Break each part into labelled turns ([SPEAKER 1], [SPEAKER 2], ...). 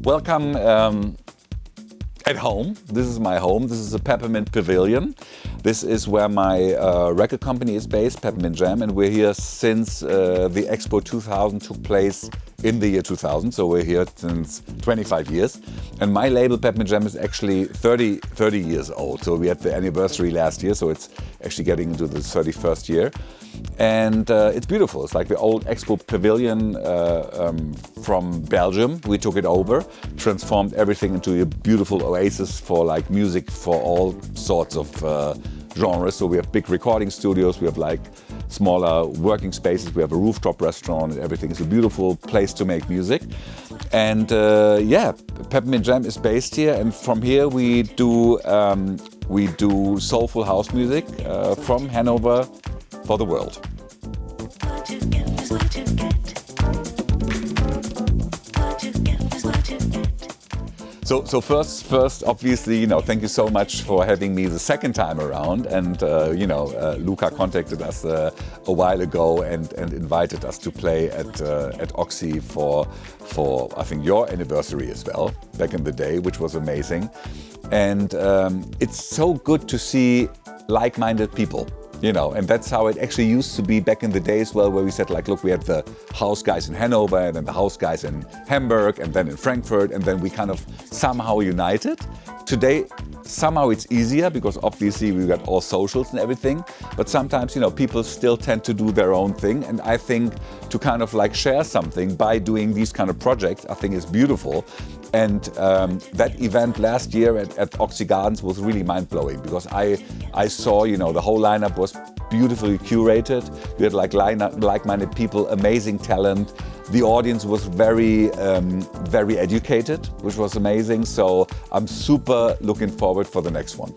[SPEAKER 1] Welcome at home. This is my home. This is the Peppermint Pavilion. This is where my record company is based, Peppermint Jam, and we're here since the Expo 2000 took place in the year 2000, so we're here since 25 years. And my label, Peppermint Jam, is actually 30 years old. So we had the anniversary last year, so it's actually getting into the 31st year. And it's beautiful. It's like the old Expo Pavilion from Belgium. We took it over, transformed everything into a beautiful oasis for like music for all sorts of genres. So we have big recording studios, we have like smaller working spaces, we have a rooftop restaurant, and everything. It's a beautiful place to make music. And yeah, Peppermint Jam is based here, and from here we do soulful house music from Hannover for the world. So first, obviously, thank you so much for having me the second time around. And Luca contacted us a while ago and invited us to play at OXI for I think your anniversary as well back in the day, which was amazing. And it's so good to see like-minded people. And that's how it actually used to be back in the day as well, where we said like, look, we had the house guys in Hannover and then the house guys in Hamburg and then in Frankfurt, and then we kind of somehow united. Today, somehow it's easier because obviously we've got all socials and everything, but sometimes, people still tend to do their own thing. And I think to kind of like share something by doing these kind of projects, I think is beautiful. And that event last year at OXI Gardens was really mind-blowing because I saw, the whole lineup was beautifully curated. We had like like-minded people, amazing talent. The audience was very educated, which was amazing. So I'm super looking forward for the next one.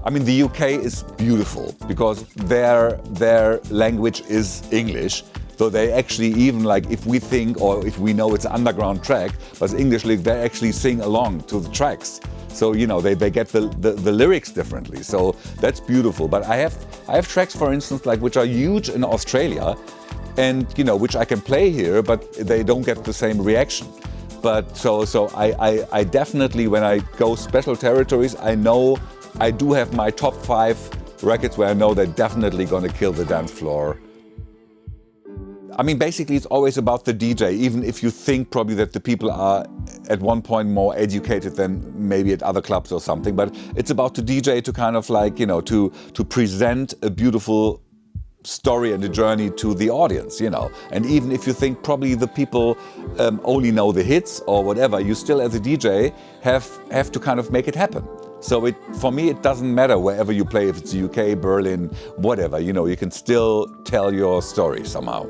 [SPEAKER 1] I mean, the UK is beautiful because their language is English. So they actually, even like if we think or if we know it's an underground track, but it's English, they actually sing along to the tracks. So they get the lyrics differently. So that's beautiful. But I have tracks, for instance, like which are huge in Australia, and which I can play here, but they don't get the same reaction. But so I definitely, when I go special territories, I know I do have my top 5 records where I know they're definitely going to kill the dance floor. I mean, basically, it's always about the DJ, even if you think probably that the people are at one point more educated than maybe at other clubs or something. But it's about the DJ to kind of like, to present a beautiful story and a journey to the audience, And even if you think probably the people only know the hits or whatever, you still as a DJ have to kind of make it happen. So for me, it doesn't matter wherever you play, if it's the UK, Berlin, whatever, you can still tell your story somehow.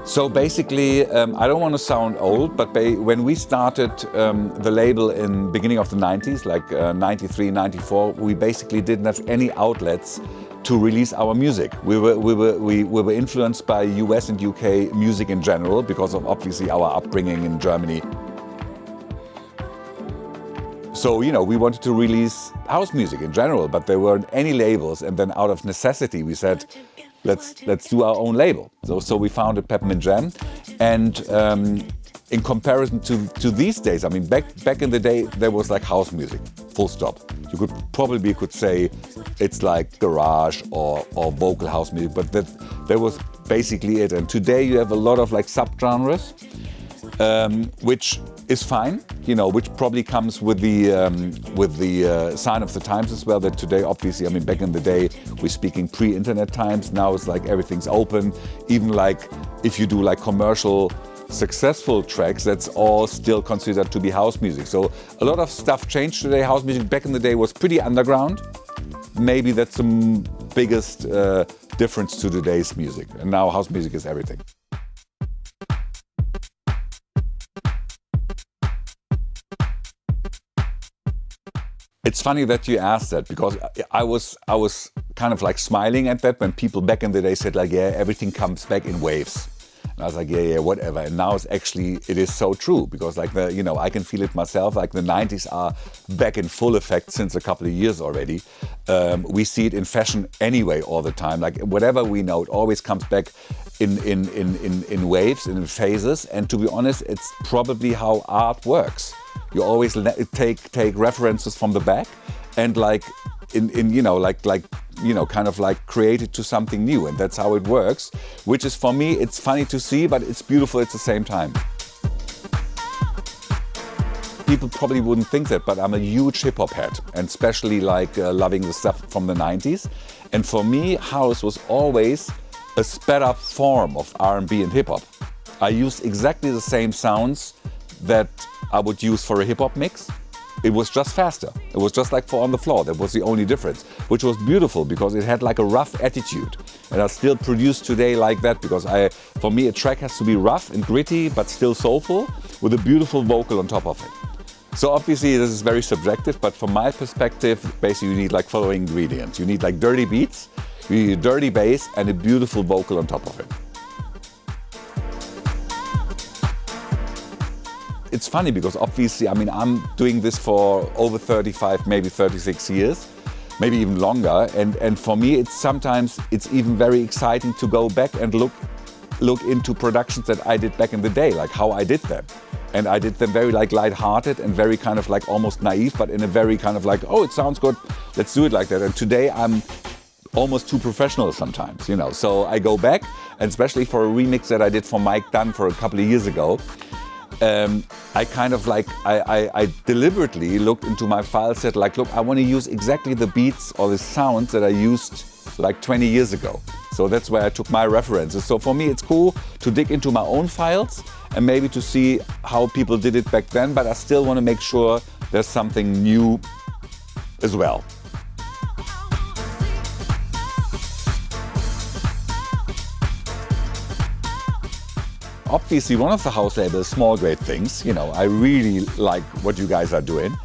[SPEAKER 1] So basically, I don't want to sound old, but when we started the label in beginning of the 90s, like 93, 94, we basically didn't have any outlets to release our music. We were influenced by US and UK music in general because of obviously our upbringing in Germany. So, we wanted to release house music in general, but there weren't any labels. And then out of necessity, we said, let's do our own label. So we founded Peppermint Jam. And in comparison to these days, I mean, back in the day, there was like house music, full stop. You could say it's like garage or vocal house music, but that was basically it. And today you have a lot of like subgenres, which is fine, which probably comes with the sign of the times as well. That today, obviously, I mean, back in the day, we're speaking pre-internet times. Now it's like everything's open. Even like if you do like commercial successful tracks, that's all still considered to be house music. So a lot of stuff changed today. House music back in the day was pretty underground. Maybe that's the biggest difference to today's music. And now house music is everything. It's funny that you asked that because I was kind of like smiling at that when people back in the day said like, yeah, everything comes back in waves. And I was like, yeah, whatever. And now it is so true, because like I can feel it myself. Like the 90s are back in full effect since a couple of years already. We see it in fashion anyway all the time. Like whatever we know, it always comes back in waves and in phases. And to be honest, it's probably how art works. You always take references from the back and kind of like create it to something new, and that's how it works, which is, for me, it's funny to see, but it's beautiful at the same time. People probably wouldn't think that, but I'm a huge hip-hop head, and especially loving the stuff from the 90s. And for me, house was always a sped-up form of R&B and hip-hop. I used exactly the same sounds that I would use for a hip-hop mix. It was just faster. It was just like for On the Floor. That was the only difference, which was beautiful because it had like a rough attitude. And I still produce today like that, because for me, a track has to be rough and gritty, but still soulful, with a beautiful vocal on top of it. So obviously this is very subjective, but from my perspective, basically you need like following ingredients. You need like dirty beats, you need a dirty bass, and a beautiful vocal on top of it. It's funny because obviously, I'm doing this for over 35, maybe 36 years, maybe even longer. And for me, sometimes it's even very exciting to go back and look into productions that I did back in the day, like how I did them. And I did them very like lighthearted and very kind of like almost naive, but in a very kind of like, oh, it sounds good, let's do it like that. And today I'm almost too professional sometimes, So I go back, and especially for a remix that I did for Mike Dunn for a couple of years ago, I kind of like, I deliberately looked into my file set, like, look, I want to use exactly the beats or the sounds that I used like 20 years ago. So that's where I took my references. So for me, it's cool to dig into my own files and maybe to see how people did it back then, but I still want to make sure there's something new as well. Obviously, one of the house labels, Small Great Things, I really like what you guys are doing.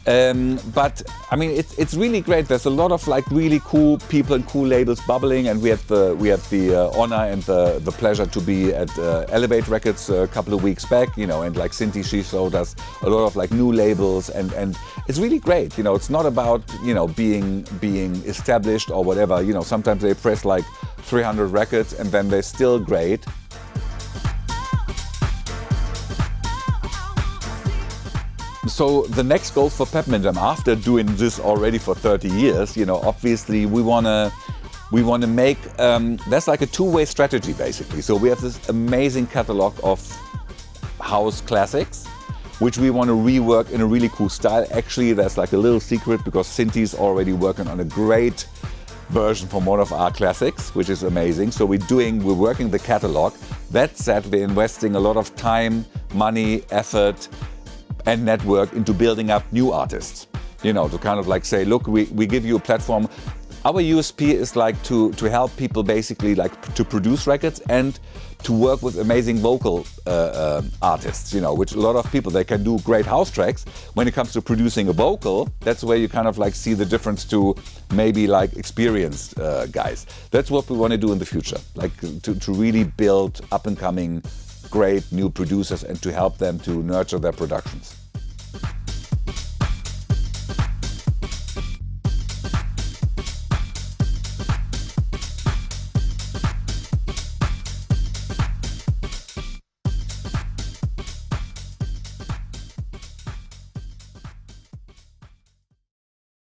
[SPEAKER 1] But it's really great. There's a lot of like really cool people and cool labels bubbling, and we had the honor and the pleasure to be at Elevate Records a couple of weeks back, and like Cindy, she showed us a lot of like new labels, and it's really great. It's not about being established or whatever. Sometimes they press like 300 records and then they're still great. So the next goal for Peppermint Jam, after doing this already for 30 years, obviously we want to make, that's like a two-way strategy basically. So we have this amazing catalog of house classics, which we want to rework in a really cool style. Actually, there's like a little secret, because Cindy's already working on a great version from one of our classics, which is amazing. So we're working the catalog. That said, we're investing a lot of time, money, effort, and network into building up new artists, to kind of like say, look, we give you a platform. Our USP is like to help people basically like to produce records and to work with amazing vocal artists, which a lot of people, they can do great house tracks. When it comes to producing a vocal, that's where you kind of like see the difference to maybe like experienced guys. That's what we want to do in the future, like to really build up and coming great new producers and to help them to nurture their productions.